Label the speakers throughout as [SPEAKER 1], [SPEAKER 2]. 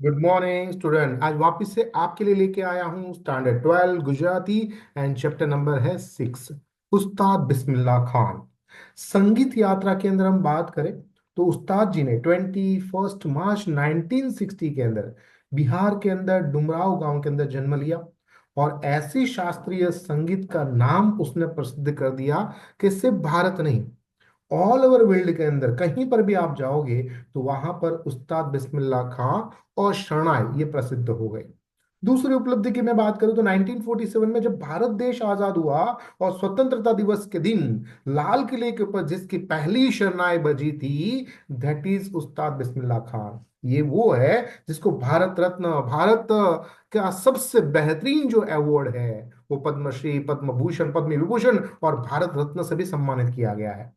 [SPEAKER 1] Good morning student. आज वापस से आपके लिए लेके आया हूँ standard 12 Gujarati and chapter number है 6। उस्ताद बिस्मिल्लाह खान। संगीत यात्रा के अंदर हम बात करें तो उस्ताद जी ने 21 मार्च 1960 के अंदर बिहार के अंदर डुमराव गांव के अंदर जन्म लिया। और ऐसी शास्त्रीय संगीत का नाम उसने प्रसिद्ध कर दिया कि सिर्फ भारत नहीं, ऑल ओवर वर्ल्ड के अंदर कहीं पर भी आप जाओगे तो वहां पर उस्ताद बिस्मिल्लाह खां और शरणाई ये प्रसिद्ध हो गए। दूसरी उपलब्धि की मैं बात करूं तो 1947 में जब भारत देश आजाद हुआ और स्वतंत्रता दिवस के दिन लाल किले के ऊपर जिसकी पहली शरणाई बजी थी, दैट इज उस्ताद बिस्मिल्लाह खान। ये वो है जिसको भारत रत्न, भारत का सबसे बेहतरीन जो अवार्ड है वो पद्मश्री, पद्म भूषण, पद्म विभूषण और भारत रत्न से भी सम्मानित किया गया है।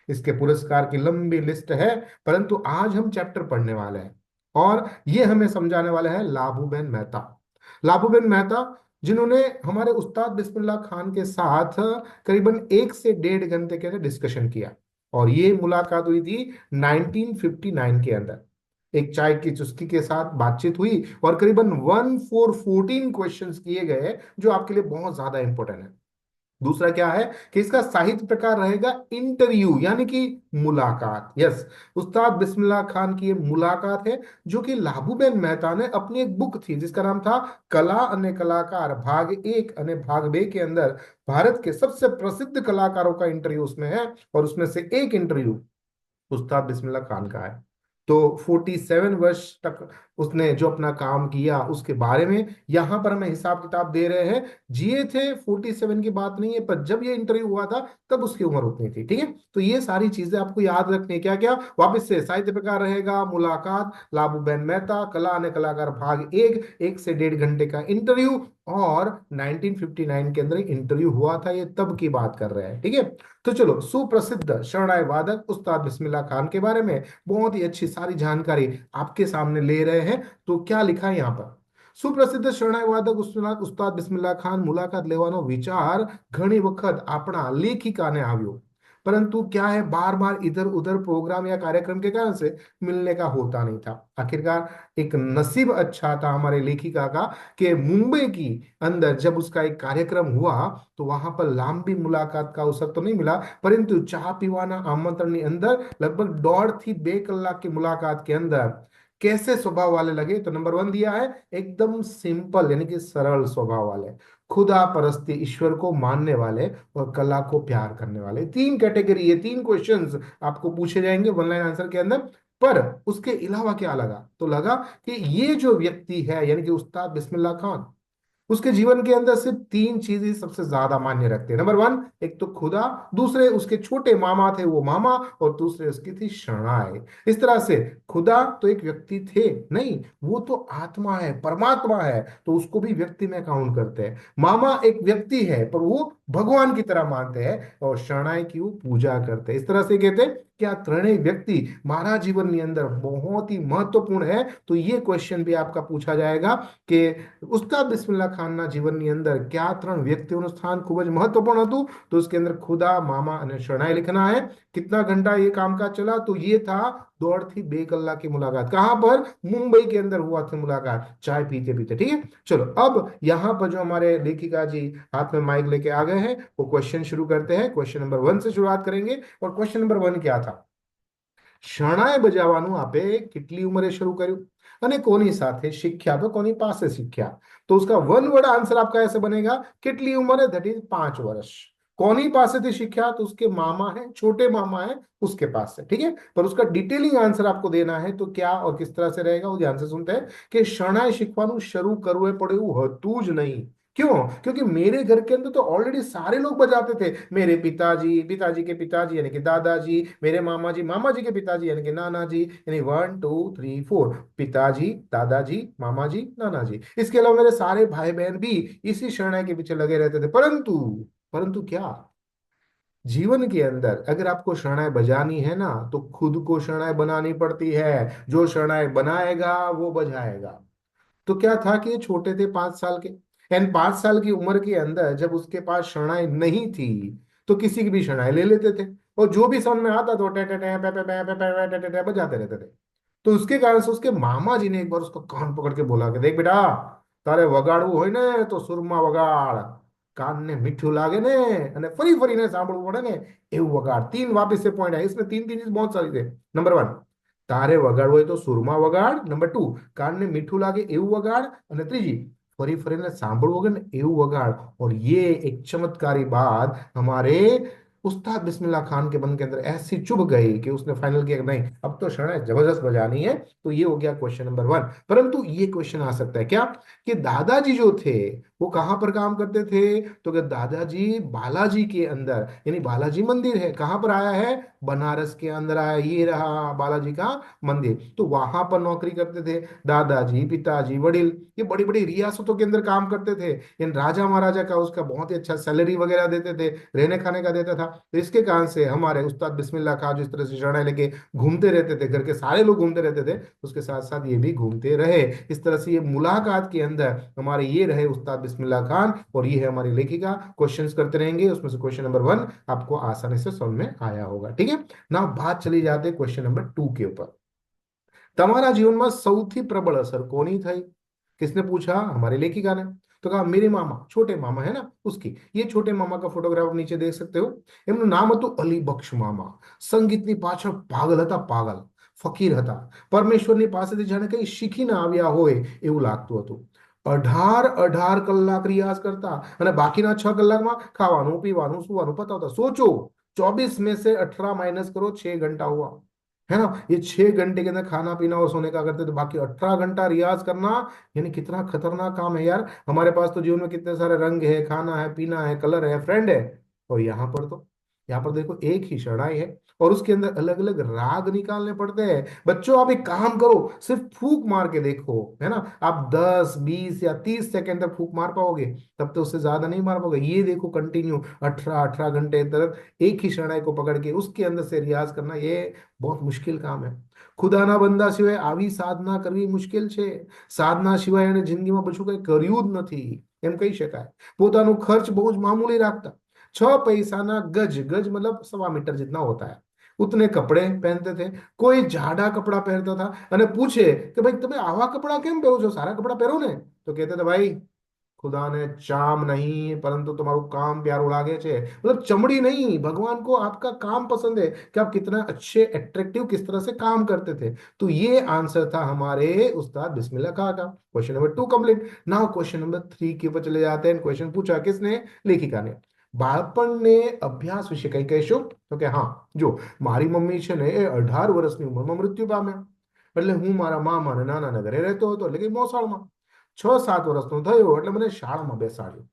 [SPEAKER 1] इसके पुरस्कार की लंबी लिस्ट है, परंतु आज हम चैप्टर पढ़ने वाले हैं और ये हमें समझाने वाले हैं लाभूबेन मेहता। लाभूबेन मेहता जिन्होंने हमारे उस्ताद बिस्मिल्लाह खान के साथ करीबन 1 से 1.5 घंटे के अंदर डिस्कशन किया। और ये मुलाकात हुई थी 1959 के अंदर। एक चाय की चुस्की के साथ बातचीत हुई और करीबन 1414 क्वेश्चंस किए गए जो आपके लिए बहुत ज्यादा इंपॉर्टेंट है। दूसरा क्या है कि इसका साहित्य प्रकार रहेगा इंटरव्यू, यानी कि मुलाकात। यस, उस्ताद बिस्मिल्लाह खान की ये मुलाकात है जो कि लाभूबेन मेहता ने अपनी एक बुक थी जिसका नाम था कला अने कलाकार भाग 1 अने भाग 2 के अंदर भारत के सबसे प्रसिद्ध कलाकारों का इंटरव्यू उसमें है। और उसमें से एक इंटरव्यू उस्ताद बिस्मिल्लाह खान का है। तो 47 वर्ष तक उसने जो अपना काम किया उसके बारे में यहां पर हमें हिसाब किताब दे रहे हैं। जिए थे 47 की बात नहीं है, पर जब ये इंटरव्यू हुआ था तब उसकी उम्र उतनी थी। ठीक है, तो ये सारी चीजें आपको याद रखनी है। क्या क्या वापस से साहित्य प्रकार रहेगा मुलाकात, लाभूबेन मेहता, कला ने कलाकार भाग 1, 1 से 1.5 घंटे का इंटरव्यू। और 1959 के अंदर इंटरव्यू हुआ था, ये तब की बात कर रहे हैं। ठीक है, तो चलो सुप्रसिद्ध शरणाई वादक उस्ताद बिस्मिल्लाह खान के बारे में बहुत ही अच्छी सारी जानकारी आपके सामने ले रहे हैं। तो क्या लिखा है यहाँ पर? सुप्रसिद्ध शरणाई वादक उस्ताद उस्ताद बिस्मिल्लाह खान मुलाकात લેવાનો વિચાર ઘણી વખત આપણા લેખિકાને આવ્યો, परंतु क्या है बार बार इधर उधर प्रोग्राम या कार्यक्रम के कारण से मिलने का होता नहीं था। आखिरकार एक नसीब अच्छा था हमारे लेखिका का कि मुंबई की अंदर जब उसका एक कार्यक्रम हुआ तो वहां पर लंबी मुलाकात का अवसर तो नहीं मिला, परंतु चाह पीवाना आमंत्रण अंदर लगभग 1.5 થી 2 કલાક की मुलाकात के अंदर कैसे स्वभाव वाले लगे। तो नंबर 1 दिया है एकदम सिंपल यानी कि सरल स्वभाव वाले, खुदा परस्ती ईश्वर को मानने वाले और कला को प्यार करने वाले। 3 कैटेगरी, ये 3 क्वेश्चंस आपको पूछे जाएंगे वन लाइन आंसर के अंदर। पर उसके अलावा क्या लगा? तो लगा कि ये जो व्यक्ति है यानी कि उस्ताद बिस्मिल्लाह खान, उसके जीवन के अंदर सिर्फ 3 चीजें सबसे ज्यादा मान्य रखते हैं। नंबर 1 एक तो खुदा, दूसरे उसके छोटे मामा थे वो मामा, और दूसरे उसकी थी शरणाई। इस तरह से खुदा तो एक व्यक्ति थे नहीं, वो तो आत्मा है, परमात्मा है, तो उसको भी व्यक्ति में काउंट करते हैं। मामा एक व्यक्ति है पर वो भगवान की तरह मानते हैं, और शरणाई की वो पूजा करते हैं। इस तरह से कहते हैं कि આ ત્રણેય વ્યક્તિ મારા જીવનની અંદર बहुत ही महत्वपूर्ण है। तो ये क्वेश्चन भी आपका पूछा जाएगा कि ઉસ્તાદ બિસ્મિલ્લાહ ખાનના જીવનની અંદર કયા 3 વ્યક્તિઓનું સ્થાન ખૂબ જ મહત્વપૂર્ણ હતું? तो उसके अंदर खुदा, मामा और शरणाई लिखना है। कितना घंटा ये कामकाज चला? तो ये था 1.5 થી 2 કલાक की मुलाकात। कहां पर? मुंबई के अंदर हुआ था मुलाकात, चाय पीते पीते। ठीक है, चलो अब यहाँ पर जो हमारे लेखिका जी हाथ में माइक लेके आ गए हैं वो क्वेश्चन शुरू करते हैं। क्वेश्चन नंबर 1 से शुरुआत करेंगे। और क्वेश्चन नंबर 1 क्या था? શરણાઈ બજાવવાનું આપે કેટલી ઉંમરે શરૂ કર્યું અને કોની સાથે શીખ્યા, તો કોની પાસે શીખ્યા? तो उसका 1 वर्ड आंसर आपका ऐसे बनेगा कितनी उम्र है, दैट इज 5 वर्ष। कोनी पासे से सीखा तो उसके मामा है, छोटे मामा है, उसके पास से। ठीक है, पर उसका डिटेलिंग आंसर आपको देना है तो क्या और किस तरह से रहेगा वो ध्यान से सुनते हैं कि शरणाई શીખવાનું શરૂ કરવું પડે એવું હતું જ नहीं। क्यों? क्योंकि मेरे घर के अंदर तो ऑलरेडी सारे लोग बजाते थे। मेरे पिताजी, पिताजी के पिताजी यानी कि दादाजी, मेरे मामा जी, मामा जी के पिताजी यानी कि नाना जी, यानी 1 2 3 4 पिताजी, दादाजी, मामा जी, नाना जी। इसके अलावा मेरे सारे भाई बहन भी इसी शरणाई के पीछे लगे रहते थे। परंतु परंतु क्या, जीवन के अंदर अगर आपको शरणाई बजानी है ना तो खुद को शरणाई बनानी पड़ती है। जो शरणाई बनाएगा वो बजाएगा। तो क्या था कि ये छोटे थे 5 साल के, एंड 5 साल की उम्र के अंदर जब उसके पास शरणाई नहीं थी तो किसी की भी शरणाई ले लेते थे, और जो भी समझ में आता तो टे टे टे पे पे पे पे पे पे टे टे टे बजाते रहते थे। तो उसके कारण से उसके मामा जी ने एक बार उसका कान पकड़ के बोला कि देख बेटा, तारे वगाड़વું હોય ને તો સુરમાં વગાડ, કાનને મીઠું લાગે ને અને ફરી ફરીને સાંભળવું પડે ને એવું વગાડ। तीन वापिस से पॉइंट है इसमें, तीन तीन चीज बहुत सारी थे। नंबर वन, તારે વગાડવું હોય તો સુરમાં વગાડ। નંબર ટુ, કાનને મીઠું લાગે એવું વગાડ। અને ત્રીજી, ફરી ફરીને સાંભળવું વગર ને એવું વગાડ। और ये एक चमत्कारी बात हमारे उस्ताद बिस्मिल्लाह खान के मन के अंदर ऐसी चुभ गई कि उसने फाइनल किया कि नहीं, अब तो शहनाई जबरदस्त बजानी है। तो ये हो गया क्वेश्चन नंबर वन। परंतु ये क्वेश्चन आ सकता है क्या, कि दादाजी जो थे वो कहां पर काम करते थे, तो कि दादाजी बालाजी के अंदर, यानी बालाजी मंदिर है कहां पर आया है, बनारस के अंदर आया। ये रहा बालाजी का मंदिर, तो वहां पर नौकरी करते थे दादाजी, पिताजी, वडील। ये बड़ी बड़ी रियासतों के अंदर काम करते थे, इन राजा महाराजा का उसका बहुत ही अच्छा सैलरी वगैरह देते थे, रहने खाने का देता था। तो इसके कारण से हमारे उस्ताद बिस्मिल्लाह खां जो इस तरह से शरणाई लेके घूमते रहते थे, घर के सारे लोग घूमते रहते थे, उसके साथ साथ ये भी घूमते रहे। इस तरह से ये मुलाकात के अंदर हमारे ये रहे उस्ताद बिस्मिल्लाह खान, और ये है हमारी लेखिका। क्वेश्चंस करते रहेंगे, उसमें से क्वेश्चन नंबर वन आपको आसानी से समझ में आया होगा। ठीक है ना, बात चली जाते क्वेश्चन नंबर टू के ऊपर। તમારા જીવનમાં સૌથી પ્રબળ અસર કોની થઈ? किसने पूछा? हमारे लेखिका ने। तो कहा मेरे मामा, छोटे मामा है ना उसकी। ये छोटे मामा का फोटोग्राफ आप नीचे देख सकते हो। એમનું નામ હતું અલી બક્ષ મામા। સંગીતની પાછળ પાગલ હતા, પાગલ ફકીર હતા। પરમેશ્વરની પાસેથી જાણે કંઈ શીખીને આવ્યા હોય એવું લાગતું હતું। 18 કલાક રિયાઝ કરતા અને બાકીના 6 કલાકમાં ખાવાનું, પીવાનું, સુવાનું પતાવતા। सोचो, 24 में से 18 माइनस करो, 6 घंटा हुआ, है ना। ये 6 घंटे के अंदर खाना पीना और सोने का करते, तो बाकी 18 घंटा रियाज करना, यानी कितना खतरनाक काम है यार। हमारे पास तो जीवन में कितने सारे रंग है, खाना है, पीना है, कलर है, फ्रेंड है, और यहाँ पर देखो एक ही शरणाई है और उसके अंदर अलग अलग राग निकालने पड़ते हैं। बच्चों आप एक काम करो, सिर्फ फूक मार के देखो, है ना। आप 10 20 या 30 सेकंड तक फूक मार पाओगे, तब तो उससे ज्यादा नहीं मार पाओगे। ये देखो कंटिन्यू 18 18 घंटे तक एक ही शरणाई को पकड़ के उसके अंदर से रियाज करना, ये बहुत मुश्किल काम है। ખુદાના બંદા સિવાય આવી સાધના કરવી મુશ્કેલ છે। સાધના સિવાય એને જિંદગીમાં પાછું કઈ કર્યું જ નથી એમ કહી શકાય। પોતાનું ખર્ચ બહુ જ મામૂલી રાખતા। 6 પૈસાના ગજ, ગજ मतलब 1.25 मीटर जितना होता है, उतने कपड़े पहनते थे। कोई जाड़ा कपड़ा पहनता था અને પૂછे કે ભાઈ તમે આવા કપડા કેમ પહેરો છો, સારા કપડા પહેરો ને, તો કહેते थे भाई खुदा ने चाम नहीं, परंतु तुम्हारू काम प्यारो लागे छे। मतलब चमड़ी नहीं, भगवान को आपका काम पसंद है कि आप कितना अच्छे अट्रैक्टिव किस तरह से काम करते थे। तो ये आंसर था हमारे उस्ताद बिस्मिल्लाह खां का। Question number two complete. Now question number three के ऊपर चले जाते हैं। क्वेश्चन पूछा किसने? लेखिका ने। બાળપણને અભ્યાસ વિશે કઈ કહેશો? તો કે હા, જો મારી મમ્મી છે ને એ 18 વર્ષની ઉંમરમાં મૃત્યુ પામ્યા, એટલે હું મારા મામાના નાનાના ઘરે રહેતો હતો, એટલે કે મોસાળમાં। 6 7 વર્ષનો થયો એટલે મને શાળામાં બેસાડ્યો।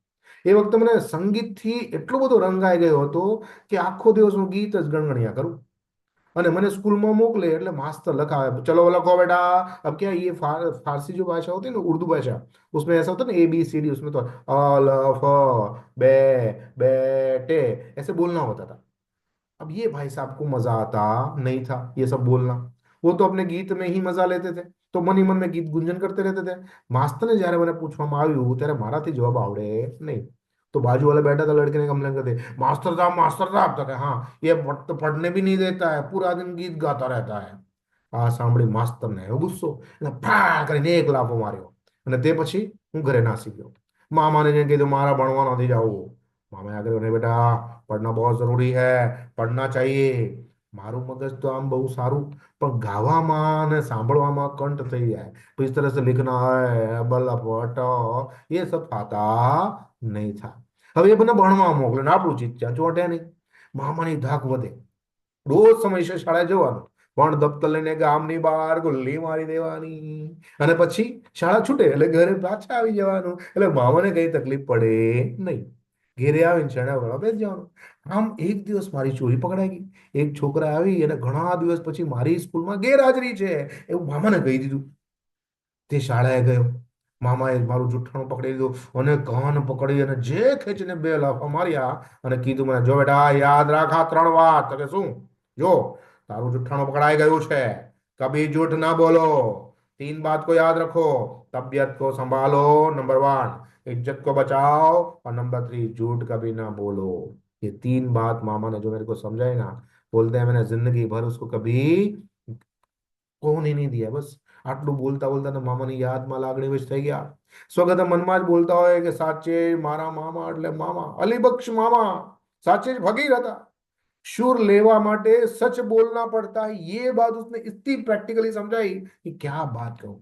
[SPEAKER 1] એ વખતે મને સંગીતથી એટલો બધો રંગાઈ ગયો હતો કે આખો દિવસ હું ગીત જ ગણગણ્યા કરું। અને મને स्कूल में मोकले એટલે मास्टर लखावे, चलो लखो बेटा। अब क्या ये फारसी जो भाषा होती है ना, उर्दू भाषा, उसमें ऐसा होता है ना ABCD, उसमें तो अ ल फ बे बे टे ऐसे बोलना होता था। अब ये भाई साहब को मजा आता नहीं था ये सब बोलना। वो तो अपने गीत में ही मजा लेते थे, तो मन ही मन में गीत गुंजन करते रहते थे। मास्टर ने जયારે મને પૂછવામાં આવ્યું ત્યારે મારાથી જવાબ આવડે નહીં। तो बाजू वाले बैठा था लड़के ने कंप्लेन कर दी, मास्टर साहब तो हाँ, ये तो पढ़ने भी नहीं देता है, पूरा दिन गीत गाता रहता है। આ સાંભળી માસ્તરને એવો ગુસ્સો, એટલે ફા કરીને એક લાફો માર્યો અને તે પછી હું ઘરે નાસી ગયો। મામાને જેને કીધું મારા ભણવા નથી જવું। મામાએ આગળ કહ્યું, બેટા पढ़ना बहुत जरूरी है, पढ़ना चाहिए। મારું મગજ તો આમ બહુ સારું, પણ ગાવામાં અને સાંભળવામાં કંઠ થઈ જાય। तो इस तरह से लिखना है बल्लभ भट्ट, ये सब आता नहीं था। હવે એ મને ભણવા મોકલે ને આપણું ચિત્ત ત્યાં ચોંટે નહીં। મામાની ધાક વધે, રોજ સમયસર શાળાએ જવાનું, પણ દફતર લઈને ગામની બહાર ગુલ્લી મારી દેવાની અને પછી શાળા છૂટે એટલે ઘરે પાછા આવી જવાનું, એટલે મામાને કઈ તકલીફ પડે નહીં। ઘેરે આવીને શેણા વળવા બેસી જવાનું। આમ એક દિવસ મારી ચોરી પકડાઈ ગઈ। એક છોકરા આવી અને ઘણા દિવસ પછી મારી સ્કૂલમાં ગેરહાજરી છે એવું મામાને કહી દીધું। તે શાળાએ ગયો, મામાએ મારું જુઠ્ઠાણું પકડી લીધું અને કાન પકડી અને જે ખેંચીને બે લાફા માર્યા અને કીધું, મને જો બેટા યાદ રાખ આ 3 વાત। તો કે શું? જો તારું જુઠ્ઠાણું પકડાઈ ગયું છે, कभी झूठ ना बोलो। 3 बात को याद रखो, तबीयत को संभालो नंबर 1, इज्जत को बचाओ और नंबर 3 झूठ कभी ना बोलो। ये 3 बात मामा ने जो मेरे को समझाई ना, बोलते हैं मैंने जिंदगी भर उसको कभी કોને નહીં દિયા બસ આટલું બોલતા બોલતા તો મામાની યાદમાં લાગણી વશ થઈ ગયા. સ્વગત મનમાં જ બોલતા હોય કે સાચે મારા મામા એટલે મામા અલીબક્ષ મામા साचे फकीर था. शुर लेवा माटे सच बोलना पड़ता है. ये बात उसने इतनी प्रैक्टिकली समझाई कि क्या बात कहूं.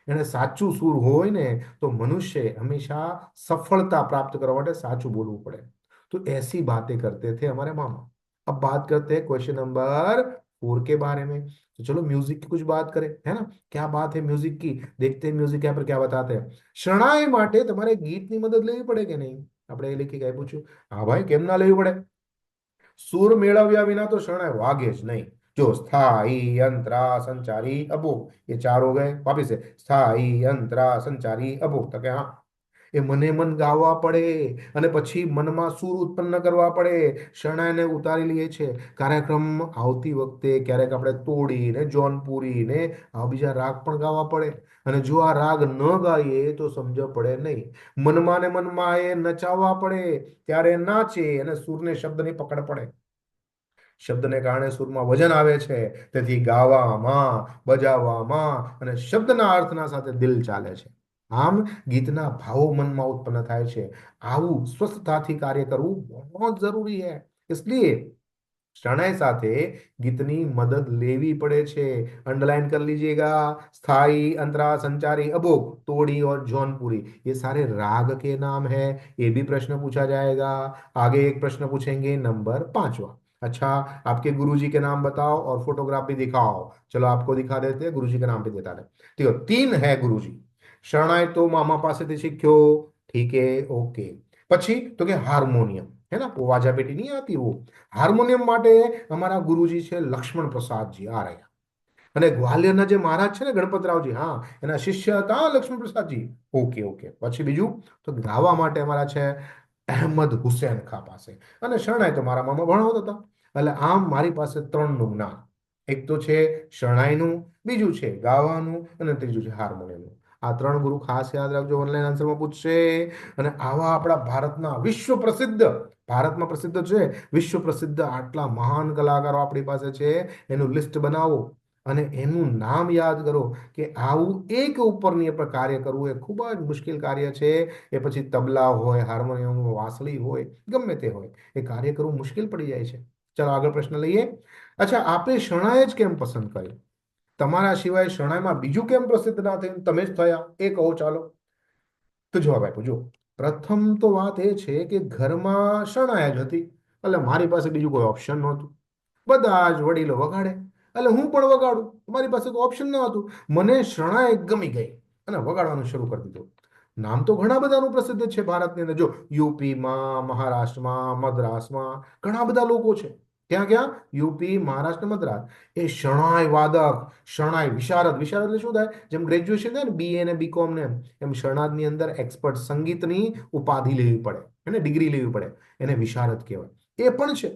[SPEAKER 1] એને સાચું સુર હોય ને तो मनुष्य हमेशा सफलता प्राप्त करने માટે સાચું બોલવું પડે. तो ऐसी बातें करते थे हमारे मामा. अब बात करते हैं क्वेश्चन नंबर 4 के बारे में. तो चलो म्यूजिक की कुछ बात करें, है ना. क्या बात है म्यूजिक की, देखते हैं म्यूजिक यहाँ पर क्या बताते हैं. શરણાઈ માટે તમારે ગીતની મદદ લેવી પડે કે નહીં? આપણે એ લેખિકાએ પૂછ્યું. હા ભાઈ, કેમ ના લેવી પડે? સુર મેળવ્યા વિના તો શરણાઈ વાગે જ નહીં. जो स्थाई अंतरा संचारी अबोध, ये चार हो गए. वापिस से स्थाई अंतरा संचारी अबोध. तो क्या એ મને મન ગાવા પડે અને પછી મનમાં સૂર ઉત્પન્ન કરવા પડે. શરણાઈને ઉતારી લઈએ છે. કાર્યક્રમ આવતી વખતે ક્યારેક આપણે તોડીને જોનપુરીને આ બીજા રાગ પણ ગાવા પડે. અને જો આ રાગ ન ગાઈએ તો સમજ પડે નહીં. મનમાં ને મનમાં એ નચાવવા પડે, ત્યારે નાચે અને સૂરને શબ્દની પકડ પડે. શબ્દને કારણે સૂરમાં વજન આવે છે. તેથી ગાવામાં, બજાવવામાં અને શબ્દના અર્થના સાથે દિલ ચાલે છે. આમ ગીતના ભાવો મનમાં ઉત્પન્ન થાય છે. આવું સ્વસ્થતાથી કાર્ય કરવું બહુ જરૂરી है. इसलिए શરણાઈ સાથે ગીતની મદદ લેવી પડે છે. अंडरलाइन कर लीजिएगा. स्थाई अंतरा संचारी अबोग तोड़ी और जौनपुरी ये सारे राग के नाम है. ये भी प्रश्न पूछा जाएगा. आगे एक प्रश्न पूछेंगे नंबर 5वां. अच्छा, आपके गुरुजी के नाम बताओ और फोटोग्राफ भी दिखाओ. चलो आपको दिखा देते हैं. गुरुजी के नाम पे देता है. ठीक है, 3 है गुरुजी. શરણાઈ તો મામા પાસેથી શીખ્યો. ठीक है, ओके. પછી તો કે હાર્મોનિયમ, है ना, वो वाजा पेटी नहीं आती वो. હાર્મોનિયમ માટે અમારા ગુરુજી છે લક્ષ્મણ પ્રસાદજી આ રહ્યા. અને ગ્વાલિયરના જે મહારાજ છે ને ગણપતરાવજી, હા, એના શિષ્ય હતા લક્ષ્મણ પ્રસાદજી. Okay okay. પછી બીજું તો ગાવા માટે અમારા છે અહેમદ હુસેન ખા પાસે. અને શરણાઈ તો મારા મામા ભણાવતા હતા. એટલે આમ મારી પાસે 3નું જ્ઞાન. એક તો છે શરણાઈનું, બીજું છે ગાવાનું અને ત્રીજું છે હાર્મોનિયમનું. આ 3 ગુરુ ખાસ યાદ રાખજો, ઓનલાઈન આન્સરમાં પૂછશે. અને આવા આપણા ભારતના વિશ્વ પ્રસિદ્ધ, ભારતમાં પ્રસિદ્ધ છે, વિશ્વ પ્રસિદ્ધ આટલા મહાન કલાકારો આપણી પાસે છે. એનું લિસ્ટ બનાવો અને એનું નામ યાદ કરો. કે આવું એક ઉપરની પર કાર્ય કરવું એ ખૂબ જ મુશ્કેલ કાર્ય છે. એ પછી તબલા હોય, હાર્મોનિયમ, વાંસળી હોય, ગમે તે હોય, એ કાર્ય કરવું મુશ્કેલ પડી જાય છે. ચલો આગળ પ્રશ્ન લઈએ. અચ્છા, આપે શરણાઈ જ કેમ પસંદ કરી? તમારા સિવાય શરણાઈમાં બીજું કેમ પ્રસિદ્ધ ના થયું, તમે જ થયા, એ કહો. ચાલો તો જવાબ આપ્યો. જો પ્રથમ તો વાત એ છે કે ઘરમાં શરણાઈ જ હતી, એટલે મારી પાસે બીજું કોઈ ઓપ્શન નહોતું. બધા જ વડીલો વગાડે એટલે હું પણ વગાડું. મારી પાસે કોઈ ઓપ્શન ન હતું. મને શરણાઈ ગમી ગઈ અને વગાડવાનું શરૂ કરી દીધું. નામ તો ઘણા બધાનું પ્રસિદ્ધ છે ભારતની અંદર. જો યુપીમાં, મહારાષ્ટ્રમાં, મદ્રાસમાં ઘણા બધા લોકો છે. ક્યાં ક્યાં? યુપી, મહારાષ્ટ્ર, મદ્રાસ. એ શરણાઈ વાદક, શરણાઈ વિશારદ. વિશારદ એટલે શું થાય? જેમ ગ્રેજ્યુએશન થાય ને બીએ ને બીકોમ ને, એમ શરણાદની અંદર એક્સપર્ટ સંગીતની ઉપાધિ લેવી પડે, એને ડિગ્રી લેવી પડે, એને વિશારદ કહેવાય. એ પણ છે.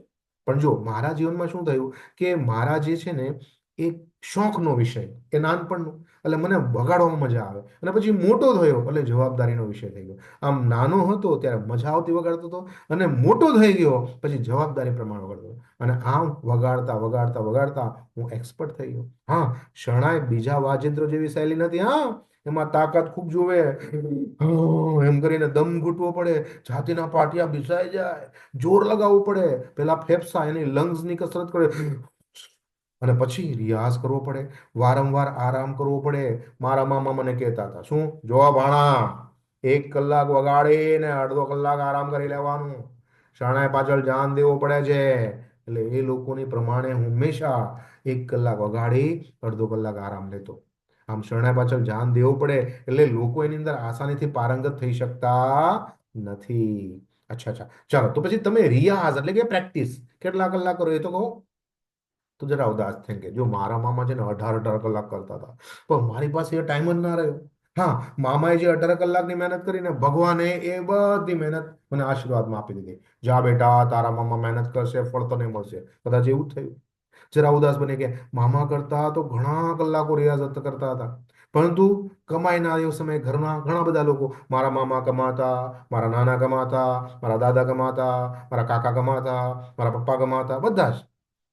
[SPEAKER 1] પણ જો મારા જીવનમાં શું થયું કે મારા જે છે ને એક શોખનો વિષય, એ નાનપણનો, એટલે મને વગાડવામાં મજા આવે. અને પછી મોટો થયો એટલે જવાબદારીનો વિષય થઈ ગયો. આમ નાનો હતો ત્યારે મજા આવતી વગાડતો હતો, અને મોટો થઈ ગયો પછી જવાબદારી પ્રમાણે વગાડતો હતો. અને આમ વગાડતા વગાડતા વગાડતા હું એક્સપર્ટ થઈ ગયો. હા, શરણાઈ બીજા વાજિંત્રો જેવી શૈલી નથી. હા, એમાં તાકાત ખૂબ જોવે. એમ કરીને દમ ઘૂંટવો પડે, છાતીના પાટિયા ભીસાઈ જાય, જોર લગાવવું પડે. પેલા ફેફસા એની લંગ્સની કસરત કરે, અને પછી રિયાઝ કરવો પડે, વારંવાર આરામ કરવો પડે. મારા મામા મને કહેતા હતા, શું જો ભાણા, 1 કલાક વગાડીને અડધો કલાક આરામ કરી લેવાનું, શરણાઈ પાછળ ધ્યાન દેવું પડે છે. એટલે એ લોકોની પ્રમાણે હું હંમેશા 1 કલાક વગાડી અડધો કલાક આરામ લેતો. આમ શરણાઈ પાછળ ધ્યાન દેવું પડે, એટલે લોકો એની અંદર આસાનીથી પારંગત થઈ શકતા નથી. અચ્છા અચ્છા, ચાલો તો પછી તમે રિયાઝ એટલે કે પ્રેક્ટિસ કેટલા કલાક કરો એ તો કહો. તો જરા ઉદાસ થઈને કે જો મારા મામા છે ને 18 કલાક કરતા હતા, પણ મારી પાસે એ ટાઈમ જ ના રહ્યો. હા, મામાએ જે 18 કલાકની મહેનત કરીને ભગવાને એ બધી મહેનત મને આશીર્વાદમાં આપી દીધી. જા બેટા, તારા મામા મહેનત કરશે, ફળ તને મળશે. કદાચ એવું જ થયું. જરા ઉદાસ બની કે મામા કરતા તો ઘણા કલાકો રિયાઝત કરતા હતા, પરંતુ કમાઈના એ સમયે ઘરના ઘણા બધા લોકો, મારા મામા કમાતા, મારા નાના કમાતા, મારા દાદા કમાતા, મારા કાકા કમાતા, મારા પપ્પા કમાતા, બધા જ.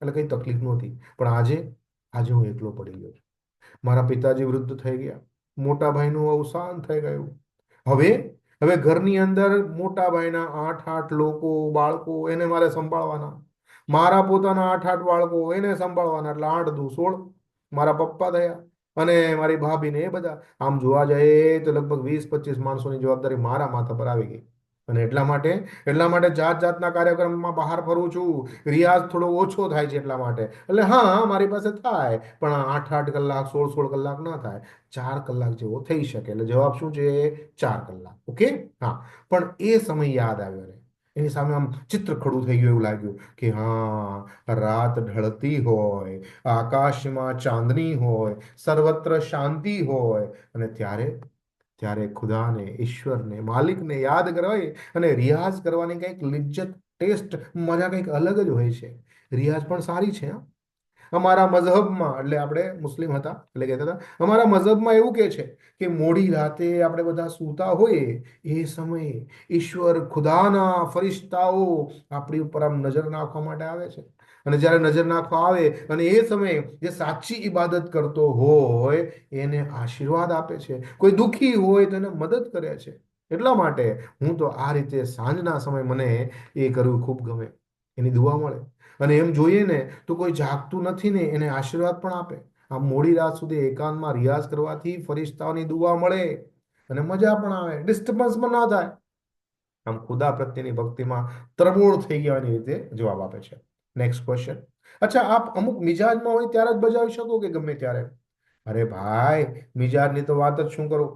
[SPEAKER 1] એટલે કઈ તકલીફ નહોતી. પણ આજે આજે હું એકલો પડી ગયો છું. મારા પિતાજી વૃદ્ધ થઈ ગયા, મોટા ભાઈનું અવસાન થઈ ગયું. હવે હવે ઘરની અંદર મોટા ભાઈના આઠ આઠ લોકો, બાળકો એને મારે સંભાળવાના. મારા પોતાના આઠ આઠ બાળકો એને સંભાળવાના, એટલે 8 દુ 16 મારા પપ્પા થયા, અને મારી ભાભી ને એ બધા. આમ જોવા જાય તો લગભગ 20-25 માણસોની જવાબદારી મારા માથા પર આવી ગઈ. અને એટલા માટે જાત જાતના કાર્યક્રમમાં બહાર ફરું છું. રિયાઝ થોડો ઓછો થાય છે એટલા માટે. એટલે હા, મારી પાસે થાય, પણ 8-8 કલાક 16-16 કલાક ના થાય. 4 કલાક જેવો થઈ શકે. એટલે જવાબ શું છે? 4 કલાક. ઓકે. હા. પણ એ સમય યાદ આવ્યો ને, એની સામે આમ ચિત્ર ખડું થઈ ગયું, એવું લાગ્યું કે હા, રાત ઢળતી હોય, આકાશમાં ચાંદની હોય, સર્વત્ર શાંતિ હોય, અને ત્યારે ત્યારે ખુદાને, ઈશ્વરને, માલિકને યાદ કરવાય અને રિયાઝ કરવાની કંઈક લિજ્જત, ટેસ્ટ, મજા કંઈક અલગ જ હોય છે. રિયાઝ પણ સારી છે, હા. અમારા મઝહબમાં, એટલે આપણે મુસ્લિમ હતા એટલે કહેતા હતા, અમારા મઝહબમાં એવું કે છે કે મોડી રાતે આપણે બધા સૂતા હોઈએ, એ સમયે ઈશ્વર, ખુદાના ફરિશ્તાઓ આપણી ઉપર આમ નજર નાખવા માટે આવે છે. અને જ્યારે નજર નાખવા આવે, અને એ સમયે જે સાચી ઇબાદત કરતો હોય એને આશીર્વાદ આપે છે, કોઈ દુઃખી હોય તો એને મદદ કરે છે. એટલા માટે હું તો આ રીતે સાંજના સમય મને એ કરવું ખૂબ ગમે. એની દુઆ મળે. અને એમ જોઈએ ને તો કોઈ જાગતું નથી ને એને આશીર્વાદ પણ આપે. આ મોડી રાત સુધી એકાંતમાં રિયાઝ કરવાથી ફરિશ્તાઓની દુઆ મળે, અને મજા પણ આવે, ડિસ્ટર્બન્સ પણ ના થાય. આમ ખુદા પ્રત્યેની ભક્તિમાં તરબોળ થઈ ગયા એની રીતે જવાબ આપે છે. Next question. અચ્છા, આપ અમુક મિજાજમાં હોય ત્યારે જ બજાવી શકો કે ગમે ત્યારે? અરે ભાઈ, મિજાજની તો વાત જ શું કરું.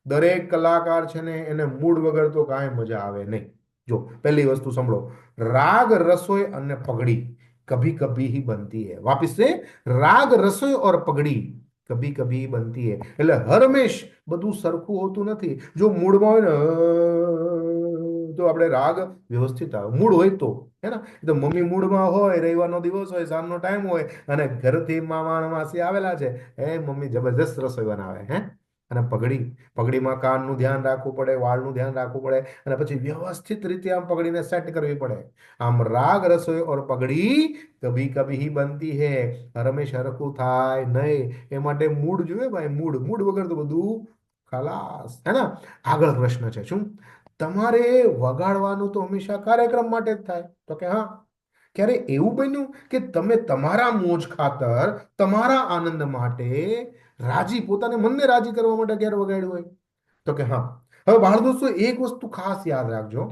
[SPEAKER 1] દરેક કલાકાર છે ને એને મૂડ વગર તો કાંઈ મજા આવે નહીં. જો પહેલી વસ્તુ સાંભળો, राग रसोई અને પગડી कभी कभी ही बनती है. वापिस से, राग रसोई और पगड़ी कभी कभी बनती है. એટલે હરમેશ બધું સરખું હોતું નથી. જો મૂડમાં હોય ને તો આપણે રાગ વ્યવસ્થિત આવે, મૂડ હોય તો, હે ને. તો મમ્મી મૂડમાં હોય, રવિવારનો દિવસ હોય, સાંજનો ટાઈમ હોય, અને ઘરથી મામા અને માસી આવેલા છે, એ મમ્મી જબરદસ્ત રસોઈ બનાવે, હે. અને પગડીમાં કાનનું ધ્યાન રાખવું પડે, વાળનું ધ્યાન રાખવું પડે, અને પછી વ્યવસ્થિત રીતે આમ પગડીને સેટ કરવી પડે. આમ રાગ રસોઈ ઓર પગડી કભી કભી ही बनती है. રમેશ હરખું થાય નહીં, એ માટે મૂડ જોઈએ ભાઈ. મૂડ મૂડ વગર તો બધું ખલાસ, હે ને. આગળ પ્રશ્ન છે શું? તમારે વગાડવાનું તો હંમેશા કાર્યક્રમ માટે જ થાય, તો કે હા. ક્યારે એવું બન્યું કે તમે તમારા મોજ ખાતર, તમારા આનંદ માટે, પોતાને મનને રાજી કરવા માટે ક્યારે વગાડ્યું હોય? તો કે હા. હવે બાળ દોસ્તો, એક વસ્તુ ખાસ યાદ રાખજો.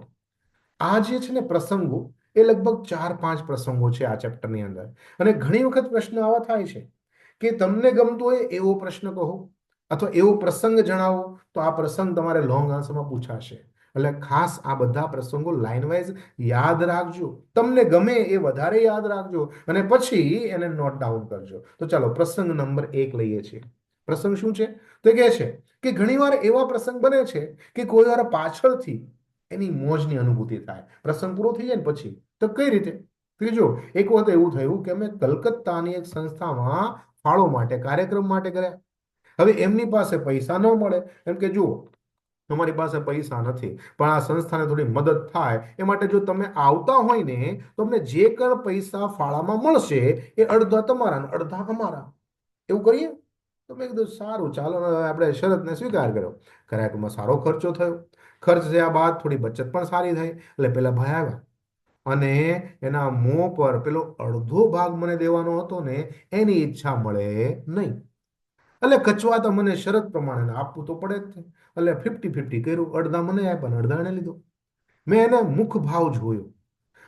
[SPEAKER 1] આ જે છે ને પ્રસંગો, એ લગભગ 4-5 પ્રસંગો છે આ ચેપ્ટરની અંદર. અને ઘણી વખત પ્રશ્ન આવા થાય છે કે તમને ગમતો હોય એવો પ્રશ્ન કહો, અથવા એવો પ્રસંગ જણાવો, તો આ પ્રસંગ તમારે લોંગ આન્સરમાં પૂછાશે. એટલે ખાસ આ બધા પ્રસંગો લાઇન વાઇઝ યાદ રાખજો. તમને ગમે એ વધારે યાદ રાખજો, અને પછી એને નોટ ડાઉન કરજો. તો ચાલો પ્રસંગ નંબર 1 લઈએ છીએ. પ્રસંગ શું છે? તો કહે છે કે ઘણીવાર એવા પ્રસંગ બને છે કે કોઈ વાર પાછળથી એની મોજની અનુભૂતિ થાય, પ્રસંગ પૂરો થઈ જાય ને પછી. તો કઈ રીતે? ત્રીજો, એક વખત એવું થયું કે અમે કલકત્તાની એક સંસ્થામાં ફાળો માટે, કાર્યક્રમ માટે ગયા. હવે એમની પાસે પૈસા ન મળે. એમ કે જુઓ, તમારી પાસે પૈસા નથી, પણ આ સંસ્થાને થોડી મદદ થાય એ માટે જો તમે આવતા હોય ને, તો અમને જે કણ પૈસા ફાળામાં મળશે એ અડધા તમારા ને અડધા અમારા. એવું કરીએ? તો મેં કીધું સારું, ચાલો ને. હવે આપણે શરતને સ્વીકાર કર્યો. કાર્યક્રમમાં સારો ખર્ચો થયો. ખર્ચ થયા બાદ થોડી બચત પણ સારી થઈ. એટલે પેલા ભાઈ આવ્યા, અને એના મોં પર પેલો અડધો ભાગ મને દેવાનો હતો ને, એની ઈચ્છા મળે નહીં. એટલે કચવાતા મને શરત પ્રમાણે આપવું તો પડે જ. એટલે 50-50 કર્યું. અડધા મને આપ્યા ને અડધા એને લીધો. મેં એને મુખ ભાવ જોયો.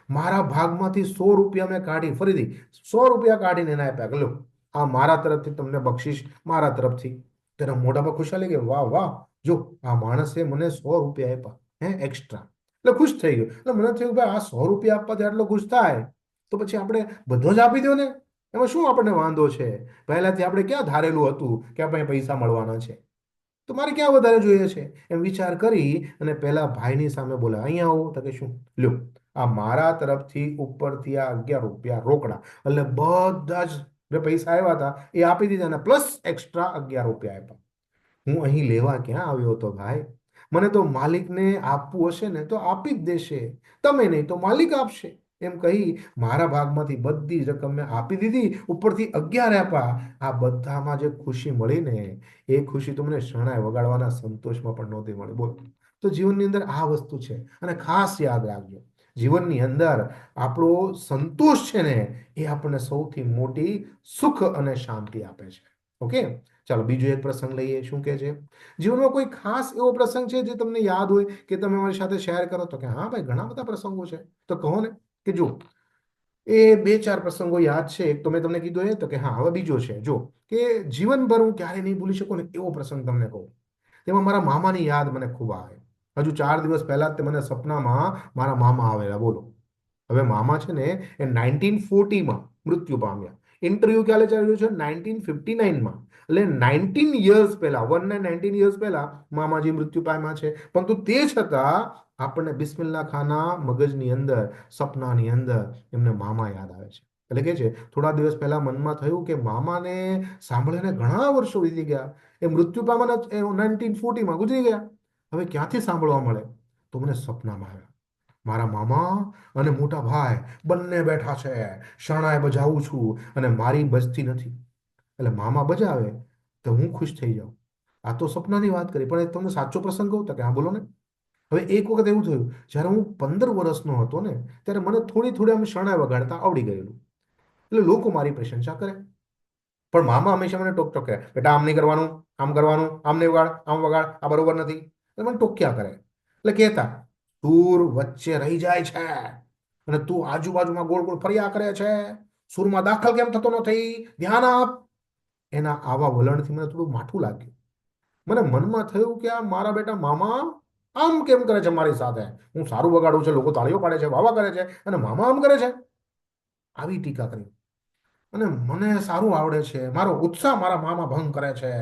[SPEAKER 1] મારા ભાગમાંથી 100 રૂપિયા મેં કાઢી, ફરીથી 100 રૂપિયા કાઢીને એને આપ્યા. લો, આ મારા તરફથી તમને બક્ષિસ, મારા તરફથી. તેના મોઢામાં ખુશાલી કે વાહ વાહ, જો આ માણસે મને 100 રૂપિયા આપ્યા, હે, એક્સ્ટ્રા. એટલે ખુશ થઈ ગયો. એટલે મને થયું ભાઈ, આ 100 રૂપિયા આપવાથી આટલો ખુશ થાય, તો પછી આપણે બધો જ આપી દો ને. એમાં શું આપણને વાંધો છે? પહેલાથી આપણે ક્યાં ધારેલું હતું કે આપણે પૈસા મળવાના છે? તો મારે ક્યાં વધારે જોઈએ છે? એમ વિચાર કરી અને પેલા ભાઈની સામે બોલા, અહીંયા આવો. તો કે શું? લ્યો, આ મારા તરફથી ઉપરથી આ 11 રૂપિયા રોકડા. એટલે બધા જ જે પૈસા આવ્યા હતા એ આપી દીધા, અને પ્લસ એક્સ્ટ્રા 11 રૂપિયા આપ્યા. હું અહીં લેવા ક્યાં આવ્યો હતો ભાઈ? મને તો માલિકને આપવું હશે ને તો આપી જ દેશે, તમે નહીં તો માલિક આપશે. એમ કહી મારા ભાગમાંથી બધી જ રકમ મેં આપી દીધી, ઉપરથી 11 આપ્યા. આ બધામાં જે ખુશી મળી ને, એ ખુશી તો મને શરણાઈ વગાડવાના સંતોષમાં પણ નહોતી મળી. બોલ. તો જીવનની અંદર આ વસ્તુ છે. અને ખાસ યાદ રાખજો, જીવનની અંદર આપણો સંતોષ છે ને, એ આપણને સૌથી મોટી સુખ અને શાંતિ આપે છે. ઓકે. ચાલો બીજો એક પ્રસંગ લઈએ. શું કે છે? જીવનમાં કોઈ ખાસ એવો પ્રસંગ છે જે તમને યાદ હોય કે તમે અમારી સાથે શેર કરો? તો કે હા ભાઈ, ઘણા બધા પ્રસંગો છે. તો કહો ને. કે જો એ બે ચાર પ્રસંગો યાદ છે. એક તો મેં તમને કીધું એ, તો કે હા, હવે બીજો છે. જો કે જીવનભર હું ક્યારે નહીં ભૂલી શકું ને એવો પ્રસંગ તમને કહું. તેમાં મારા મામાની યાદ મને ખૂબ આવે. હજુ 4 દિવસ પહેલા જ તે મને સપનામાં મારા મામા આવેલા. બોલો. હવે મામા છે ને, એ 1940માં મૃત્યુ પામ્યા. ઇન્ટરવ્યુ ક્યારે ચાલ્યું છે? 1959માં. એટલે 19 યર્સ પહેલા, 19 યર્સ પહેલા મામાજી મૃત્યુ પામ્યા છે. પરંતુ તે છતાં આપણને બિસ્મિલ્લા ખાના મગજની અંદર, સપનાની અંદર એમને મામા યાદ આવે છે. એટલે કે છે થોડા દિવસ પહેલા મનમાં થયું કે મામાને સાંભળીને ઘણા વર્ષો વીતી ગયા. એ મૃત્યુ પામ્યા 1940માં ગુજરી ગયા. હવે ક્યાંથી સાંભળવા મળે? તો મને સપનામાં આવ્યા. મારા મામા અને મોટા ભાઈ બંને બેઠા છે. શરણાઈ બજાવું છું અને મારી બજતી નથી. એટલે મામા બજાવે તો હું ખુશ થઈ જાઉં. આ તો સપનાની વાત કરી, પણ એ તમને સાચો પ્રસંગ કહું તો કે હા, બોલો ને. હવે એક વખત એવું થયું, જ્યારે હું 15 વર્ષનો હતો ને, ત્યારે મને થોડી થોડી આમ શરણાઈ વગાડતા આવડી ગયેલું. એટલે લોકો મારી પ્રશંસા કરે. પણ મામા હંમેશા મને ટોક ટોક કરે, બેટા આમ નહીં કરવાનું, આમ કરવાનું, આમ નહીં વગાડ, આમ વગાડ, આ બરોબર નથી. એટલે મને ટોક્યા કરે. એટલે કહેતા, સૂર વચ્ચે રહી જાય છે અને તું આજુબાજુમાં ગોળ ગોળ ફર્યા કરે છે. સૂરમાં દાખલ કેમ થતો નથી? ધ્યાન આપ. એના આવા વલણથી મને થોડું માઠું લાગ્યું. મને મનમાં થયું કે આ મારા બેટા મામા આમ કેમ કરે છે મારી સાથે? હું સારું વગાડું છે, લોકો તાળીઓ પાડે છે, વાવા કરે છે, અને મામા આમ કરે છે. આવી ટીકા કરી. અને મને સારું આવડે છે, મારો ઉત્સાહ મારા મામા ભંગ કરે છે.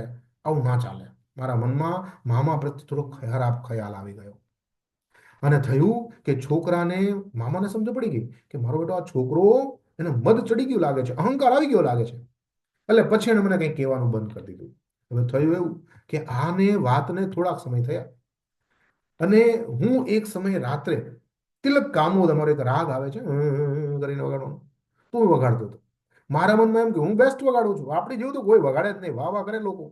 [SPEAKER 1] આવું ના ચાલે. મારા મનમાં મામા પ્રત્યે થોડો ખરાબ ખ્યાલ આવી ગયો. અને થયું કે છોકરાને, મામાને સમજ પડી ગઈ કે મારો બેટો આ છોકરો, એને મદ ચડી ગયું લાગે છે, અહંકાર આવી ગયો લાગે છે. એટલે પછી એને મને કંઈ કહેવાનું બંધ કરી દીધું. હવે થયું એવું કે આને વાતને થોડાક સમય થયા, અને હું એક સમય રાત્રે તિલક કામોદ, અમારો એક રાગ આવે છે કરીને વગાડવાનો, તો હું વગાડતો હતો. મારા મનમાં એમ કે હું બેસ્ટ વગાડું છું, આપણી જેવું તો કોઈ વગાડે જ નહીં, વાહ વાહ કરે લોકો.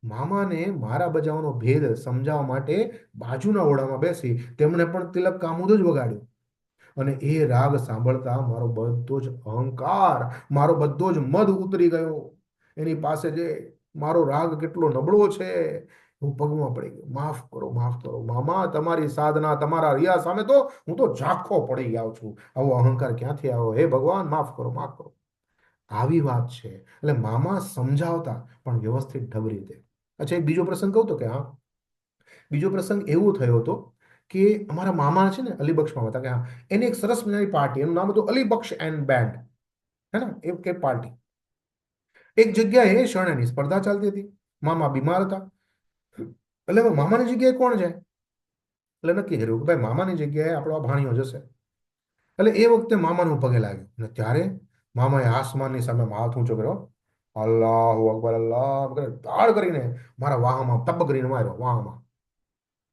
[SPEAKER 1] મામાને મારા બજાવવાનો ભેદ સમજાવવા માટે બાજુના ઓરડામાં બેસી તેમણે પણ તિલક કામોદ જ વગાડ્યું. અને એ રાગ સાંભળતા મારો બધો જ અહંકાર, મારો બધો જ મદ ઉતરી ગયો. એની પાસે જે મારો રાગ કેટલો નબળો છે, હું પગમાં પડી ગયો. માફ કરો, માફ કરો મામા, તમારી સાધના, તમારા રિયા સામે તો હું તો ઝાંખો પડી ગયો છું. આવો અહંકાર ક્યાંથી આવ્યો? હે ભગવાન, માફ કરો, માફ કરો. આવી વાત છે. એટલે મામા સમજાવતા પણ વ્યવસ્થિત ઢબ રીતે. અચ્છા, એક બીજો પ્રસંગ કહું તો કે હા, બીજો પ્રસંગ એવો થયો હતો કે અમારા મામા છે ને, અલીબક્ષમાં હતા. કે હા, એની એક સરસ મજાની પાર્ટી, એનું નામ હતું અલીબક્ષ એન્ડ બેન્ડ. હે ને, એ પાર્ટી. એક જગ્યાએ શરણાઈની સ્પર્ધા ચાલતી હતી. મામા બીમાર હતા. એટલે હવે મામાની જગ્યાએ કોણ જાય? એટલે નક્કી કર્યું કે ભાઈ મામાની જગ્યાએ આપણો આ ભાણિયો જશે. એટલે એ વખતે મામાનું પગે લાગ્યું. અને ત્યારે મામાએ આસમાનની સામે હાથ ઊંચો કર્યો. અલ્લાહુ અકબર, અલ્લાહ અકબર, તાળ કરીને મારા વાહમાં તબ કરીને માર્યો, વાહમાં.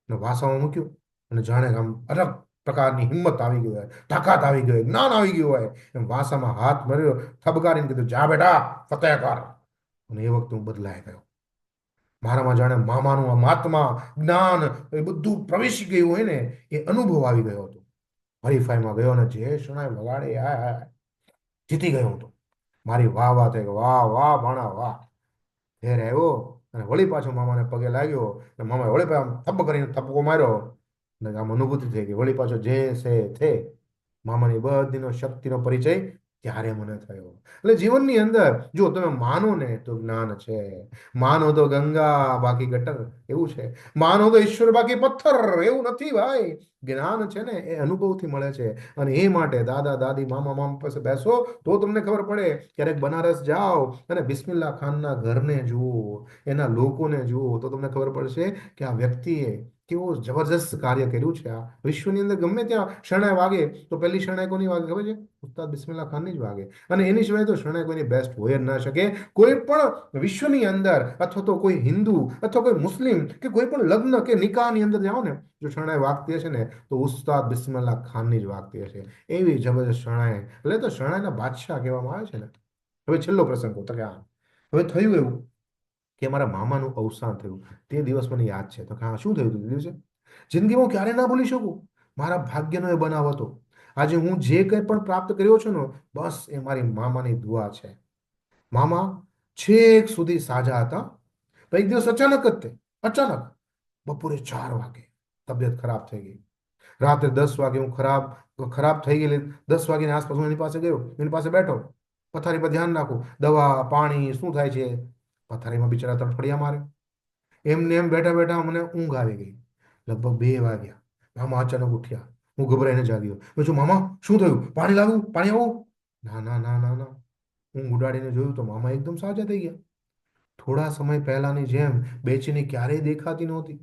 [SPEAKER 1] અને વાસામાં મૂક્યું. અને જાણે આમ અલગ પ્રકારની હિંમત આવી ગઈ હોય, તાકાત આવી ગઈ હોય, જ્ઞાન આવી ગયું હોય, એમ વાસામાં હાથ માર્યો, થબકારીને કીધું, જા બેટા, ફતેહ કર. અને એ વખતે હું બદલાઈ ગયો. મારામાં જાણે મામાનું આ મહાત્મા, જ્ઞાન, એ બધું પ્રવેશી ગયું હોય ને, એ અનુભવ આવી ગયો હતો. હરીફાઈમાં ગયો અને જે શણાય વગાડે, જીતી ગયો હતો. મારી વાહ વાહ થઈ, વાહ વાહ ભાણા વાહ. ઘેર આવ્યો અને વળી પાછો મામાને પગે લાગ્યો. અને મામાએ વળી પાછો થપ્પ કરીને થપ્પકો માર્યો. અને આમ અનુભૂતિ થઈ ગઈ. વળી પાછો જે છે તે મામાની બધીનો શક્તિનો પરિચય ત્યારે મને થયો. એટલે જીવનની અંદર જો તમે માનો ને તો જ્ઞાન છે, માનો તો ગંગા બાકી ગટર, એવું છે. માનો તો ઈશ્વર બાકી પથ્થર, એવું નથી ભાઈ. જ્ઞાન છે ને, એ અનુભવથી મળે છે. અને એ માટે દાદા દાદી, મામા મામા પાસે બેસો તો તમને ખબર પડે. ક્યારેક બનારસ જાઓ અને બિસ્મિલ્લા ખાનના ઘરને જુઓ, એના લોકોને જુઓ, તો તમને ખબર પડશે કે આ વ્યક્તિએ કેવો જબરજસ્ત કાર્ય કર્યું છે આ વિશ્વની અંદર. ગમે ત્યાં શરણાઈ વાગે તો પહેલી શરણાઈ કોની વાગે ખબર છે? ઉસ્તાદ બિસ્મિલ્લાહ ખાનની જ વાગે. અને એની સિવાય તો શરણાઈ કોઈની બેસ્ટ હોય જ ના શકે. કોઈ પણ વિશ્વની અંદર અથવા તો કોઈ હિન્દુ અથવા કોઈ મુસ્લિમ કે કોઈ પણ લગ્ન કે નિકાહની અંદર જાઓ ને, જો શરણાઈ વાગતી હશે ને તો ઉસ્તાદ બિસ્મિલ્લાહ ખાનની જ વાગતી હશે. એવી જબરજસ્ત શરણાઈ, એટલે તો શરણાઈના બાદશાહ કહેવામાં આવે છે ને. હવે છેલ્લો પ્રસંગ તો કે હા, હવે થયું એવું કે મારા મામાનું અવસાન થયું. તે દિવસ મને યાદ છે. તો કે હા, શું થયું હતું તે દિવસે? જિંદગીમાં ક્યારે ના ભૂલી શકું. મારા ભાગ્યનો એ બનાવ હતો. આજે હું જે કંઈ પણ પ્રાપ્ત કર્યો છું ને, બસ એ મારી મામાની દુઆ છે. મામા છેક સુધી સાજા હતા. પણ એક દિવસ અચાનક જ અચાનક બપોરે 4 વાગે તબિયત ખરાબ થઈ ગઈ. રાત્રે 10 વાગે હું ખરાબ ખરાબ થઈ ગયેલી. 10 વાગ્યાની આસપાસ હું એની પાસે ગયો, એની પાસે બેઠો, પથારી પર ધ્યાન રાખું, દવા પાણી શું થાય છે. પથારીમાં બિચારા તડફડિયા મારે. એમને એમ બેઠા બેઠા મને ઊંઘ આવી ગઈ. લગભગ 2 વાગ્યા. મામા અચાનક ઉઠ્યા. હું ગભરાઈને જાગ્યો. મેં શું મામા શું થયું? પાણી લાવું? પાણી આવું? ના ના ના ના ના. ઊંઘ ઉડાડીને જોયું તો મામા એકદમ સાજા થઈ ગયા. થોડા સમય પહેલાની જેમ બેચેની ક્યારેય દેખાતી નહોતી.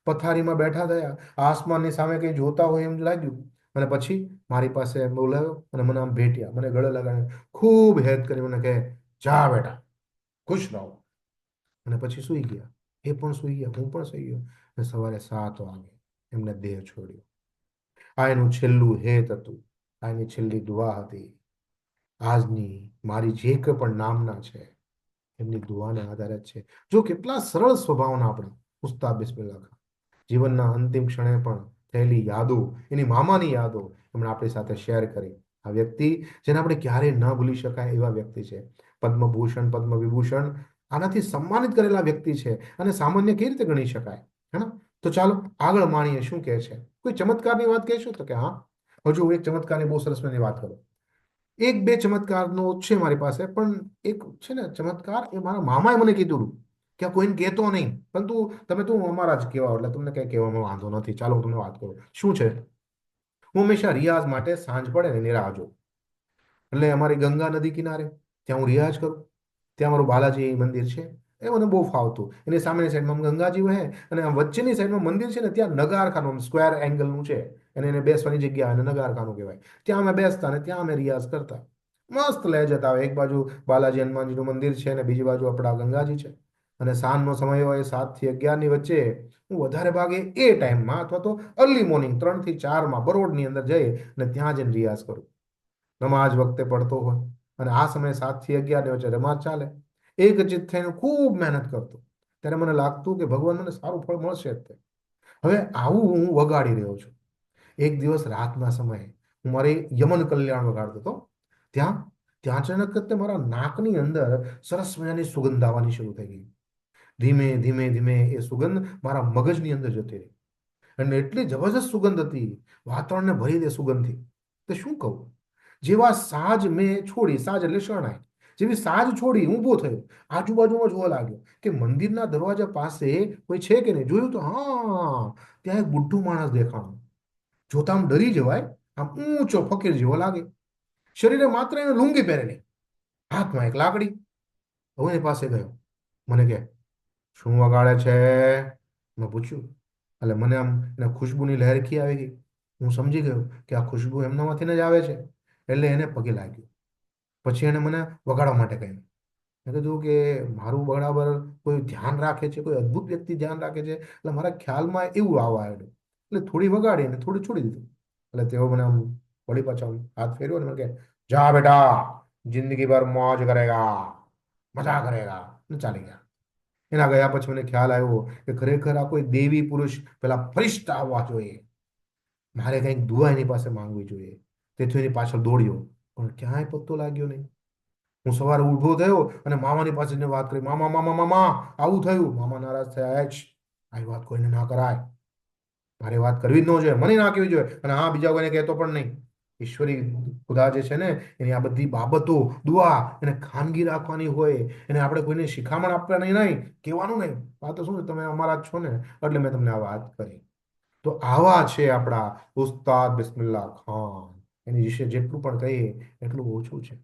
[SPEAKER 1] પથારીમાં બેઠા થયા, આસમાનની સામે કંઈ જોતા હોય એમ લાગ્યું. અને પછી મારી પાસે બોલાવ્યો અને મને આમ ભેટ્યા, મને ગળે લગાડીને ખૂબ હેત કરી મને કહે, જા બેટા, ખુશ રહો. અને પછી સૂઈ ગયા. એ પણ સૂઈ ગયા, હું પણ સૂઈ ગયો. અને સવારે 7 વાગે એમને દેહ છોડ્યો. આ એનું છેલ્લું હેત હતું, આ એની છેલ્લી દુઆ હતી. આજની મારી જે કંઈ પણ નામના છે, એમની દુઆના આધારે જ છે. જો કેટલા સરળ સ્વભાવના આપણા ઉસ્તાદ બિસ્મિલ્લાહ ખાન. જીવનના અંતિમ ક્ષણે પણ થયેલી યાદો, એની મામાની યાદો એમણે આપણી સાથે શેર કરી. આ વ્યક્તિ જેને આપણે ક્યારેય ન ભૂલી શકાય એવા વ્યક્તિ છે. પદ્મભૂષણ, પદ્મવિભૂષણ આનાથી સન્માનિત કરેલા વ્યક્તિ છે. અને સામાન્ય કેવી રીતે ગણી શકાય? હે ને? તો ચાલો આગળ માણીએ શું કહે છે. કોઈ ચમત્કારની વાત કહેશો? તો કે હા, હજુ એક ચમત્કારની બહુ સરસ મજાની વાત કરું. એક બે ચમત્કારનો છે મારી પાસે, પણ એક છે ને ચમત્કાર, એ મારા મામાએ મને કીધું હતું કે આ કોઈને કહેતો નહીં, પરંતુ તમે તો અમારા જ કહેવાઓ એટલે તમને કઈ કહેવામાં વાંધો નથી. ચાલો હું તમને વાત કરું. શું છે? હું હંમેશા રિયાઝ માટે સાંજ પડે ને એની રાહ જોઉં. એટલે અમારી ગંગા નદી કિનારે ત્યાં હું રિયાઝ કરું. ત્યાં મારું બાલાજી મંદિર છે. એ મને બહુ ફાવતું. એની સામેની સાઈડમાં ગંગાજી વહે અને આમ વચ્ચેની સાઈડમાં મંદિર છે ને, ત્યાં નગારખાનું સ્ક્વેર એંગલનું છે. અને એને બેસવાની જગ્યા અને નગારખાનું કહેવાય. ત્યાં અમે બેસતા અને ત્યાં અમે રિયાઝ કરતા. મસ્ત લહેજત આવે. એક બાજુ બાલાજી હનુમાનજીનું મંદિર છે અને બીજી બાજુ આપણા ગંગાજી છે. અને સાંજનો સમય હોય 7 થી 11ની વચ્ચે હું વધારે ભાગે એ ટાઈમમાં અથવા તો અર્લી મોર્નિંગ 3 થી 4માં બરોડની અંદર જઈ અને ત્યાં જઈને રિયાઝ કરું. નમાજ વખતે પડતો હોય અને આ સમયે 7 થી 11ની વચ્ચે નમાજ ચાલે. એક ચિત્ત થઈને ખૂબ મહેનત કરતો. ત્યારે મને લાગતું કે ભગવાન મને સારું ફળ મળશે જ તે. હવે આવું હું વગાડી રહ્યો છું. એક દિવસ રાતના સમયે હું મારી યમન કલ્યાણ વગાડતો હતો. ત્યાં ત્યાં અચાનક જ તે મારા નાકની અંદર સરસ મજાની સુગંધ આવવાની શરૂ થઈ ગઈ. ધીમે ધીમે ધીમે એ સુગંધ મારા મગજની અંદર જતી રહી. અને એટલી જબરજસ્ત સુગંધ હતી, વાતાવરણને ભરી દે સુગંધથી. તે શું કહું? જેવા સાજ મેં છોડી, સાજ એટલે શરણાઈ, જેવી સાજ છોડી ઊભો થયો, આજુબાજુમાં જોવા લાગ્યો કે મંદિરના દરવાજા પાસે કોઈ છે કે નહીં. જોયું તો હા, ત્યાં એક બુઢું માણસ દેખાણો. જોતા આમ ડરી જવાય. આમ ઊંચો ફકીર જેવો લાગે. શરીરે માત્ર એને લુંગી પહેરેલી, હાથમાં એક લાકડી. હું એની પાસે ગયો. મને કહે, શું વગાડે છે? મેં પૂછ્યું. એટલે મને આમ એને ખુશ્બુની લહેરખી આવી ગઈ. હું સમજી ગયો કે આ ખુશ્બુ એમનામાંથી જ આવે છે. એટલે એને પગે લાગ્યું. પછી એને મને વગાડવા માટે કહ્યું. મેં કીધું કે મારું બરાબર કોઈ ધ્યાન રાખે છે, કોઈ અદ્ભુત વ્યક્તિ ધ્યાન રાખે છે. એટલે મારા ખ્યાલમાં એવું આવવા આવ્યું. એટલે થોડી વગાડી અને થોડી છોડી દીધું. એટલે તેઓ મને આમ વળી પાછા આમ હાથ ફેરવ્યો અને મને કહે, જા બેટા, જિંદગી ભર મોજ કરેગા, મજા કરેગા. અને ચાલી ગયા. એના ગયા પછી મને ખ્યાલ આવ્યો કે ખરેખર આ કોઈ દેવી પુરુષ પેલા ફરિશ્તા આવવા જોઈએ. મારે કંઈક દુઆ એની પાસે માંગવી જોઈએ. તેથી એની પાછળ દોડ્યો, પણ ક્યાંય પત્તો લાગ્યો નહીં. હું સવારે ઊભો થયો અને મામાની પાસે જઈને વાત કરી. મામા મામા મામા આવું થયું. મામા નારાજ થયા. આવી વાત કોઈને ના કરાય. મારે વાત કરવી જ ન જોઈએ, મને ના કહેવી જોઈએ. અને હા, બીજા કોઈને કહેતો પણ નહીં. ઈશ્વરી ખુદા જે છે ને, એની આ બધી બાબતો દુઆ એને ખાનગી રાખવાની હોય. એને આપણે કોઈને શિખામણ આપવાની નહીં, કહેવાનું નહીં. આ તો શું, તમે અમારા જ છો ને, એટલે મેં તમને આ વાત કરી. તો આવા છે આપણા ઉસ્તાદ બિસ્મિલ્લાહ ખાન. એની વિશે જેટલું પણ કહીએ એટલું ઓછું છે.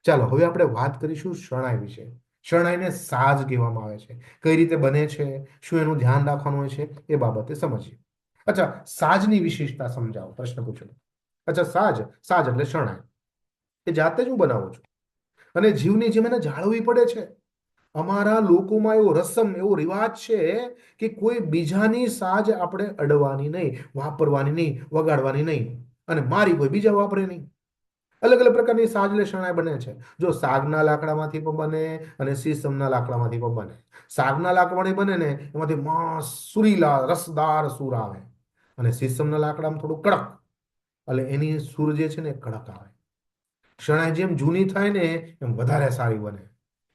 [SPEAKER 1] ચાલો હવે આપણે વાત કરીશું શરણાઈ વિશે. શરણાઈને સાજ કહેવામાં આવે છે. કઈ રીતે બને છે, શું એનું ધ્યાન રાખવાનું હોય છે, એ બાબતે સમજીએ. અચ્છા, સાજની વિશેષતા સમજાવો, પ્રશ્ન પૂછો. અચ્છા, સાજ સાજ એટલે શરણાઈ એ જાતે જ હું બનાવું છું અને જીવની જેમ એને જાળવવી પડે છે. અમારા લોકોમાં એવો રસમ, એવો રિવાજ છે કે કોઈ બીજાની સાજ આપણે અડવાની નહીં, વાપરવાની નહીં, વગાડવાની નહીં, અને મારી કોઈ બીજા વાપરે નહીં. અલગ અલગ પ્રકારની સાજ એટલે શરણાઈ બને છે. જો સાગના લાકડામાંથી પણ બને અને સીસમના લાકડામાંથી પણ બને. સાગના લાકડામાંથી બને ને એમાંથી મસ્ત સુરીલા રસદાર સૂર આવે, અને સીસમના લાકડામાં થોડું કડક, એટલે એની સૂર જે છે ને એ કડક આવે. શરણાઈ જેમ જૂની થાય ને એમ વધારે સારી બને.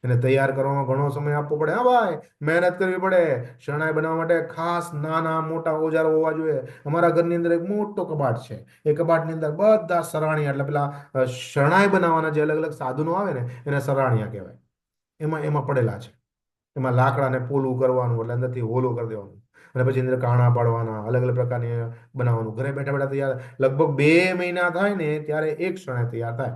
[SPEAKER 1] એને તૈયાર કરવામાં ઘણો સમય આપવો પડે. હા ભાઈ, મહેનત કરવી પડે. શરણાઈ બનાવવા માટે ખાસ નાના મોટા ઓજારો હોવા જોઈએ. અમારા ઘરની અંદર એક મોટો કબાટ છે. એ કબાટની અંદર બધા સરાણિયા, એટલે પેલા શરણાઈ બનાવવાના જે અલગ અલગ સાધનો આવે ને એને સરાણિયા કહેવાય. એમાં એમાં પડેલા છે. એમાં લાકડાને પોલું કરવાનું, એટલે અંદરથી હોલો કરી દેવાનું, અને પછી અંદર કાણા પાડવાના, અલગ અલગ પ્રકારની બનાવવાનું. ઘરે બેઠા બેઠા તૈયાર, લગભગ 2 મહિના થાય ને ત્યારે એક શરણાઈ તૈયાર થાય.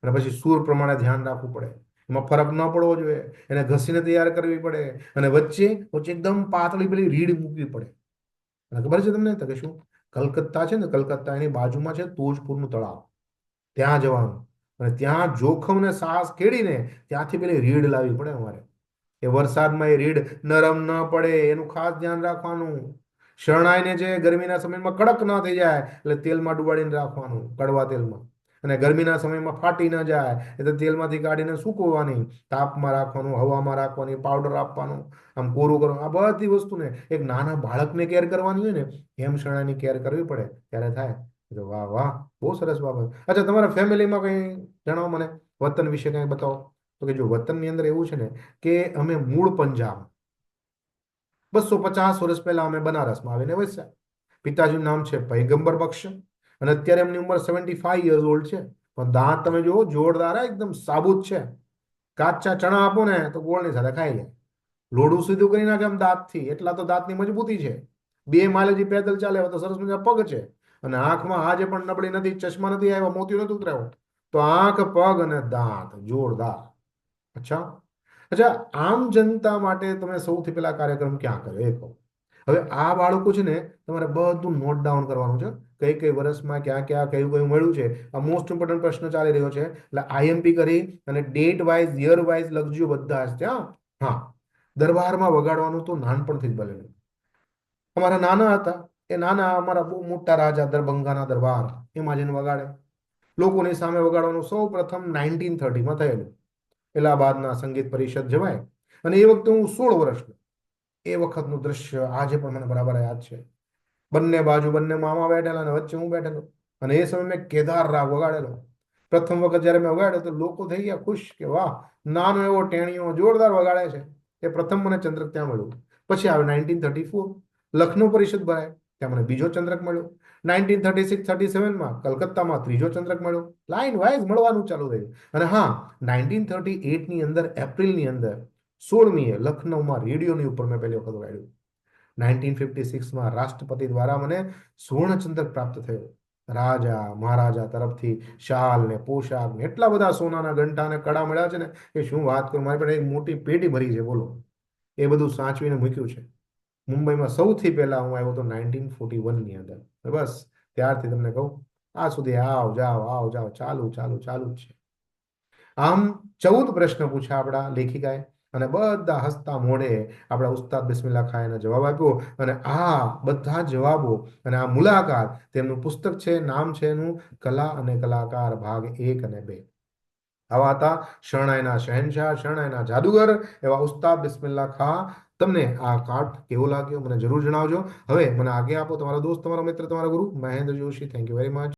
[SPEAKER 1] અને પછી સૂર પ્રમાણે ધ્યાન રાખવું પડે. એમાં ફરક ન પડવો જોઈએ. એને ઘસીને તૈયાર કરવી પડે, અને વચ્ચે વચ્ચે એકદમ પાતળી પેલી રીડ મૂકવી પડે. અને ખબર છે તમને તો કે શું, કલકત્તા છે ને, કલકત્તા એની બાજુમાં છે તોજપુરનું તળાવ. ત્યાં જવાનું, અને ત્યાં જોખમને સાહસ ખેડીને ત્યાંથી પેલી રીડ લાવવી પડે અમારે. એ વરસાદમાં એ રીડ નરમ ન પડે એનું ખાસ ધ્યાન રાખવાનું. શરણાઈને જે ગરમીના સમયમાં કડક ન થઈ જાય એટલે તેલમાં ડુબાડીને રાખવાનું, કડવા તેલમાં. અને ગરમીના સમયમાં ફાટી ન જાય એટલે તેલમાંથી કાઢીને સૂકવવાની, તાપમાં રાખવાનું, હવામાં રાખવાની, પાવડર આપવાનું, આમ કોરું કરવાનું. આ બધી વસ્તુને એક નાના બાળકને કેર કરવાની હોય ને એમ શરણાઈની કેર કરવી પડે, ત્યારે થાય. તો વાહ વાહ, બહુ સરસ બાબત. અચ્છા, તમારા ફેમિલીમાં કંઈ જણાવો મને, વતન વિશે કંઈ બતાવો. તો કે જો વતનની અંદર એવું છે ને કે અમે મૂળ પંજાબ, 250 વર્ષ પહેલા અમે બનારસમાં આવીને વસ્યા. પિતાજીનું નામ છે પૈગંબર બખ્શ, અને અત્યારે એમની ઉંમર 75 યર્સ ઓલ્ડ છે. પણ દાંત તમે જુઓ, જોરદાર, એકદમ સાબુત છે. કાચા ચણા આપો ને તો ગોળની સાથે ખાઈ લે. લોઢું સીધું કરી નાખે આમ દાંતથી, એટલા તો દાંતની મજબૂતી છે. 2 માઇલ પેદલ ચાલે તો સરસ મજા પગ છે. અને આંખમાં આજે પણ નબળી નથી, ચશ્મા નથી આવ્યા, મોતિયો નથી ઉતરાયો. તો આંખ, પગ અને દાંત જોરદાર. અચ્છા, અચ્છા, આમ જનતા માટે તમે સૌથી પહેલા કાર્યક્રમ ક્યાં કર્યો એ કહો. હવે આ બાળકો છે ને, તમારે બધું નોટ ડાઉન કરવાનું છે. કઈ કઈ વર્ષમાં ક્યાં ક્યાં કયું કયું મળ્યું છે. આ મોસ્ટ ઇમ્પોર્ટન્ટ પ્રશ્ન ચાલી રહ્યો છે, એટલે આઈએમપી કરી અને ડેટ વાઇઝ, યર વાઇઝ લખજો બધા જ ત્યાં. હા, દરબારમાં વગાડવાનું તો નાનપણથી જ બનેલું. અમારા નાના હતા એ નાના, અમારા બહુ મોટા રાજા દરભંગાના દરબાર, એમાં જઈને વગાડે. લોકોની સામે વગાડવાનું સૌ પ્રથમ 1930માં થયેલું. ઇલાહાબાદના સંગીત પરિષદ જવાય, અને એ વખતે હું 16 વર્ષનો. એ વખતનું દ્રશ્ય આજે પણ મને બરાબર યાદ છે. બંને બાજુ બંને મામા બેઠેલા અને વચ્ચે હું બેઠેલો, અને એ સમય મેં કેદાર રાગ વગાડેલો. પ્રથમ વખત જયારે મેં વગાડ્યો તો લોકો થઈ ગયા ખુશ કે વાહ, નાનો એવો ટેણીઓ જોરદાર વગાડે છે. એ પ્રથમ મને ચંદ્રક ત્યાં મળ્યું. પછી આવે 1934, લખનૌ પરિષદ ભરાય, ત્યાં મને બીજો ચંદ્રક મળ્યો. 1936-37માં કલકત્તામાં ત્રીજો ચંદ્રક મળ્યો. લાઈન વાઇઝ મળવાનું ચાલુ થયું. અને હા, 1938ની અંદર, એપ્રિલની અંદર 16મીએ લખનૌમાં રેડિયોની ઉપર મેં પહેલી વખત વગાડ્યું. 1956માં રાષ્ટ્રપતિ દ્વારા મને સુવર્ણચંદ્રક પ્રાપ્ત થયો. રાજા મહારાજા તરફથી શાલ ને પોશાક ને એટલા બધા સોનાના ઘંટા ને કડા મળ્યા છે ને કે શું વાત કરું. મારી પાસે એક મોટી પેટી ભરી છે, બોલો. એ બધું સાચવીને મૂક્યું છે. મુંબઈમાં સૌથી પહેલા હું આવ્યો હતો 1941ની અંદર. બસ ત્યારથી તમને કહું, આ સુધી આવ જાવ ચાલુ ચાલુ ચાલુ જ છે. આમ 14 પ્રશ્ન પૂછ્યા આપણા લેખિકાએ, અને બધા હસતા મોઢે આપણા ઉસ્તાદ બિસ્મિલ્લાહ ખાન જવાબ આપ્યો. અને આ બધા જવાબો અને આ મુલાકાત, તેમનું પુસ્તક છે, નામ છે એનું કલા અને કલાકાર ભાગ 1 અને 2. આવા હતા શરણાઈના શહેનશાહ, શરણાઈના જાદુગર એવા ઉસ્તાદ બિસ્મિલ્લાહ ખાન. તમને આ પાઠ કેવો લાગ્યો મને જરૂર જણાવજો. હવે મને આગે આપો, તમારો દોસ્ત, તમારો મિત્ર, તમારો ગુરુ Mahendra Joshi. Thank you very much.